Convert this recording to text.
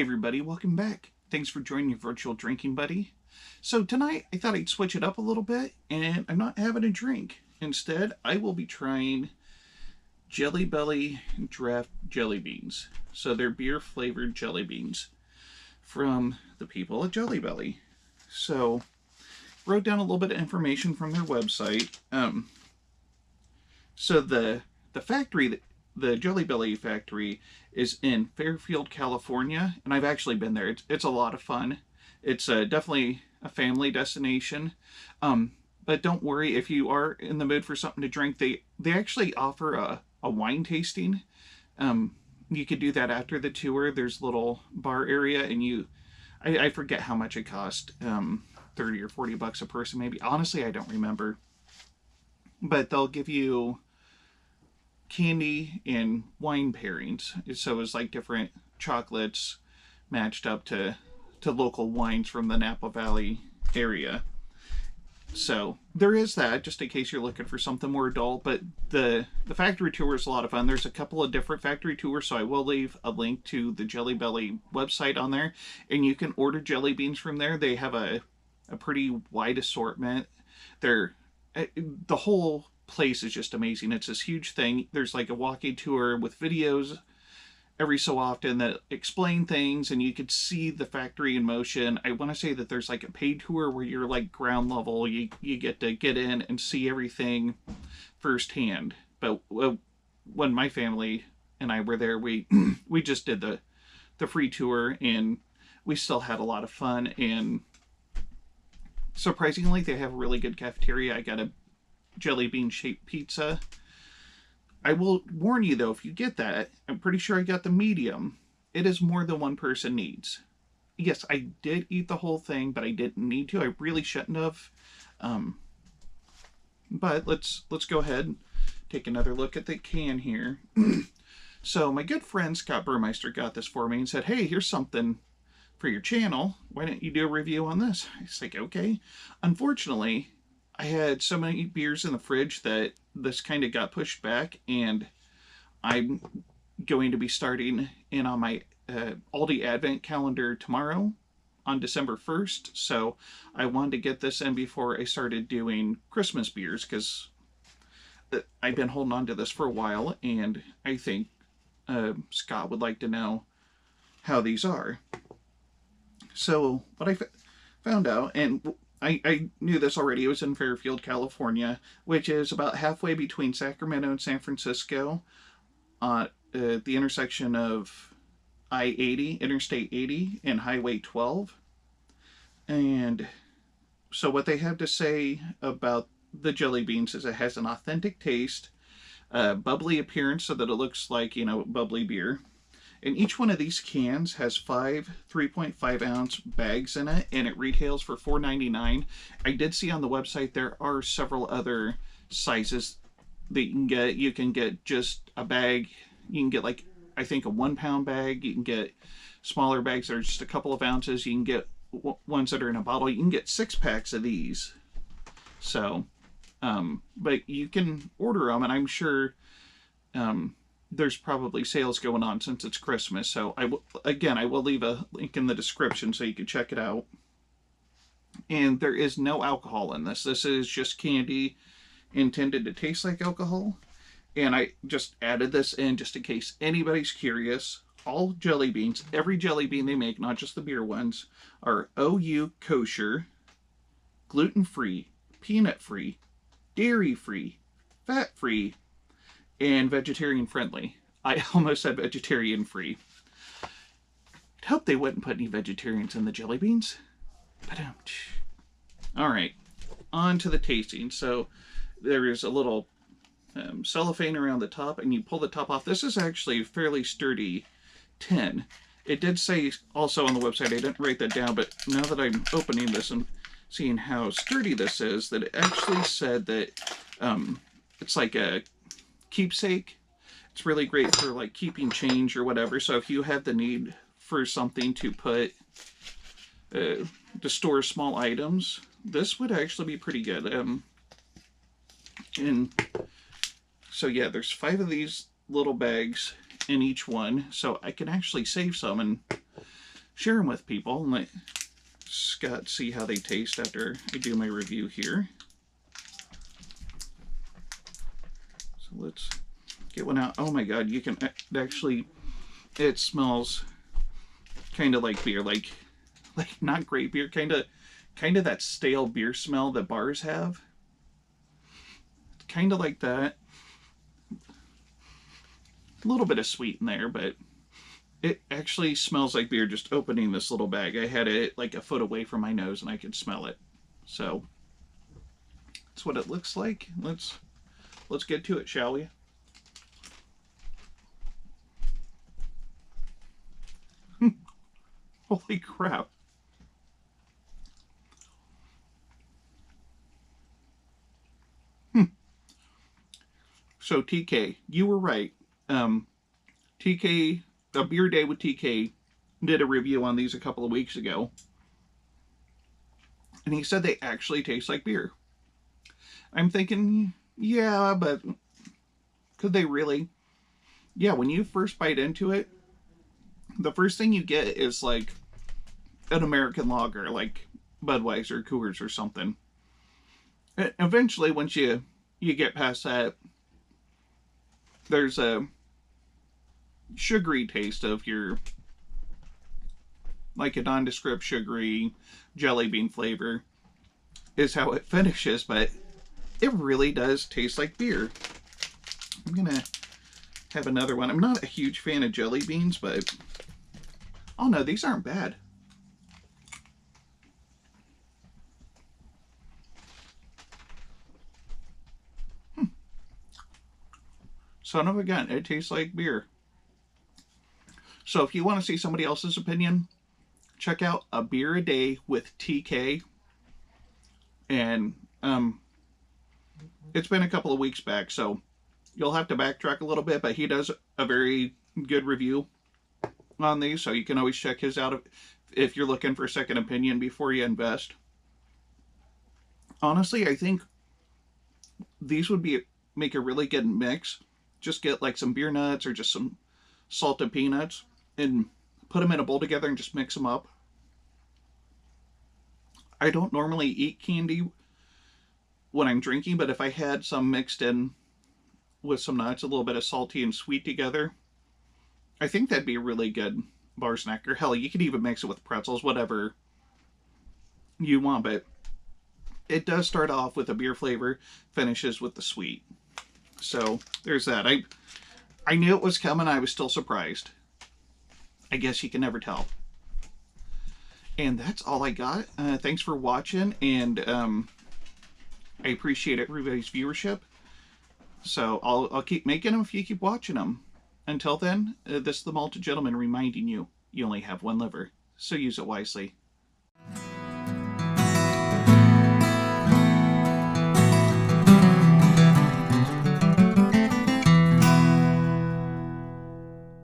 everybody, welcome back. Thanks for joining your virtual drinking buddy. So tonight I thought I'd switch it up a little bit, and I'm not having a drink. Instead, I will be trying Jelly Belly draft jelly beans. So they're beer flavored jelly beans from the people at Jelly Belly. So wrote down a little bit of information from their website. So the factory, the Jelly Belly factory, is in Fairfield, California, and I've actually been there. It's a lot of fun. It's definitely a family destination. But don't worry, if you are in the mood for something to drink, they actually offer a wine tasting. You could do that after the tour. There's a little bar area, and I forget how much it cost, 30 or 40 bucks a person maybe. Honestly, I don't remember. But they'll give you candy and wine pairings. So it's like different chocolates matched up to local wines from the Napa Valley area. So there is that, just in case you're looking for something more adult. But the factory tour is a lot of fun. There's a couple of different factory tours, so I will leave a link to the Jelly Belly website on there, and you can order jelly beans from there. They have a pretty wide assortment. The whole place is just amazing. It's this huge thing. There's like a walking tour with videos every so often that explain things, and you could see the factory in motion. I want to say that there's like a paid tour where you're like ground level. You get to get in and see everything firsthand. But when my family and I were there, we just did the free tour, and we still had a lot of fun. And surprisingly, they have a really good cafeteria. I got a jelly bean shaped pizza. I will warn you though, if you get that, I'm pretty sure I got the medium. It is more than one person needs. Yes, I did eat the whole thing, but I didn't need to. I really shouldn't have. But let's go ahead and take another look at the can here. So my good friend Scott Burmeister got this for me and said, "Hey, here's something for your channel. Why don't you do a review on this?" I was like, okay. Unfortunately, I had so many beers in the fridge that this kind of got pushed back, and I'm going to be starting in on my Aldi Advent calendar tomorrow on December 1st. So I wanted to get this in before I started doing Christmas beers, because I've been holding on to this for a while, and I think Scott would like to know how these are. So what I found out, and I knew this already, it was in Fairfield, California, which is about halfway between Sacramento and San Francisco, at the intersection of I-80, Interstate 80, and Highway 12. And so what they have to say about the jelly beans is it has an authentic taste, bubbly appearance so that it looks like, bubbly beer. And each one of these cans has 5 3.5 ounce bags in it, and it retails for $4.99. I did see on the website there are several other sizes that you can get. You can get just a bag. You can get, like, I think a 1 pound bag. You can get smaller bags that are just a couple of ounces. You can get ones that are in a bottle. You can get 6 packs of these. So, but you can order them, and I'm sure there's probably sales going on since it's Christmas. So I will leave a link in the description so you can check it out. And there is no alcohol in this. This is just candy intended to taste like alcohol. And I just added this in just in case anybody's curious. All jelly beans, every jelly bean they make, not just the beer ones, are OU kosher, gluten-free, peanut-free, dairy-free, fat-free, and vegetarian friendly. I almost said vegetarian free. I'd hope they wouldn't put any vegetarians in the jelly beans. But alright, on to the tasting. So there is a little cellophane around the top, and you pull the top off. This is actually a fairly sturdy tin. It did say also on the website, I didn't write that down, but now that I'm opening this and seeing how sturdy this is, that it actually said that it's like a keepsake. It's really great for like keeping change or whatever. So if you have the need for something to put to store small items, this would actually be pretty good. And so yeah, there's 5 of these little bags in each one, so I can actually save some. And share them with people and let Scott see how they taste after I do my review here. So let's get one out. Oh my god, you can actually, it smells kind of like beer, like not great beer, kind of that stale beer smell that bars have. Kind of like that. A little bit of sweet in there, but it actually smells like beer just opening this little bag. I had it like a foot away from my nose and I could smell it. So that's what it looks like. Let's get to it, shall we? Holy crap. So TK, you were right. TK, a beer day with TK, did a review on these a couple of weeks ago. And he said they actually taste like beer. I'm thinking, yeah, but could they really? Yeah, when you first bite into it, the first thing you get is like an American lager, like Budweiser, Coors, or something. And eventually, once you get past that, there's a sugary taste of your, like a nondescript sugary jelly bean flavor is how it finishes, but it really does taste like beer. I'm gonna have another one. I'm not a huge fan of jelly beans, but oh no, these aren't bad. Son of a gun, it tastes like beer. So if you want to see somebody else's opinion, check out A Beer a Day with TK. And it's been a couple of weeks back, so you'll have to backtrack a little bit, but he does a very good review on these, so you can always check his out if you're looking for a second opinion before you invest. Honestly, I think these would make a really good mix. Just get like some beer nuts or just some salted peanuts and put them in a bowl together and just mix them up. I don't normally eat candy when I'm drinking, but if I had some mixed in with some nuts, a little bit of salty and sweet together, I think that'd be a really good bar snack. Or hell, you could even mix it with pretzels, whatever you want, but it does start off with a beer flavor, finishes with the sweet. So there's that. I knew it was coming. I was still surprised. I guess you can never tell. And that's all I got. Thanks for watching, and I appreciate everybody's viewership. So I'll keep making them if you keep watching them. Until then, this is the Malted Gentleman reminding you, you only have one liver, so use it wisely.